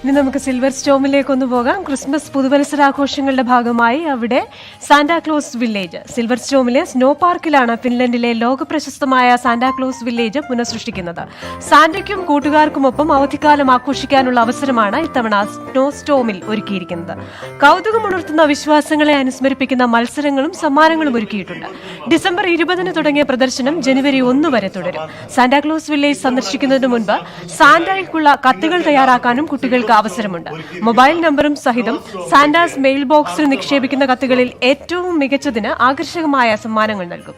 ഇനി നമുക്ക് സിൽവർ സ്റ്റോമിലേക്ക് ഒന്ന് പോകാം. ക്രിസ്മസ് പുതുവത്സരാഘോഷങ്ങളുടെ ഭാഗമായി അവിടെ സാന്റാക്ലോസ് വില്ലേജ് സിൽവർ സ്റ്റോമിലെ സ്നോ പാർക്കിലാണ് ഫിൻലൻഡിലെ ലോകപ്രശസ്തമായ സാന്റാക്ലോസ് വില്ലേജ് പുനഃസൃഷ്ടിക്കുന്നത്. സാന്റയ്ക്കും കൂട്ടുകാർക്കുമൊപ്പം അവധിക്കാലം ആഘോഷിക്കാനുള്ള അവസരമാണ് ഇത്തവണ സ്നോ സ്റ്റോമിൽ ഒരുക്കിയിരിക്കുന്നത്. കൗതുകമുണർത്തുന്ന വിശ്വാസങ്ങളെ അനുസ്മരിപ്പിക്കുന്ന മത്സരങ്ങളും സമ്മാനങ്ങളും ഒരുക്കിയിട്ടുണ്ട്. ഡിസംബർ 20 തുടങ്ങിയ പ്രദർശനം ജനുവരി 1 വരെ തുടരും. സാന്റാക്ലോസ് വില്ലേജ് സന്ദർശിക്കുന്നതിന് മുൻപ് സാന്റയ്ക്കുള്ള കത്തുകൾ തയ്യാറാക്കാനും കുട്ടികൾക്ക് അവസരമുണ്ട്. മൊബൈൽ നമ്പറും സഹിതം സാന്റാസ് മെയിൽ ബോക്സിൽ നിക്ഷേപിക്കുന്ന കത്തുകളിൽ ഏറ്റവും മികച്ചതിന് ആകർഷകമായ സമ്മാനങ്ങൾ നൽകും.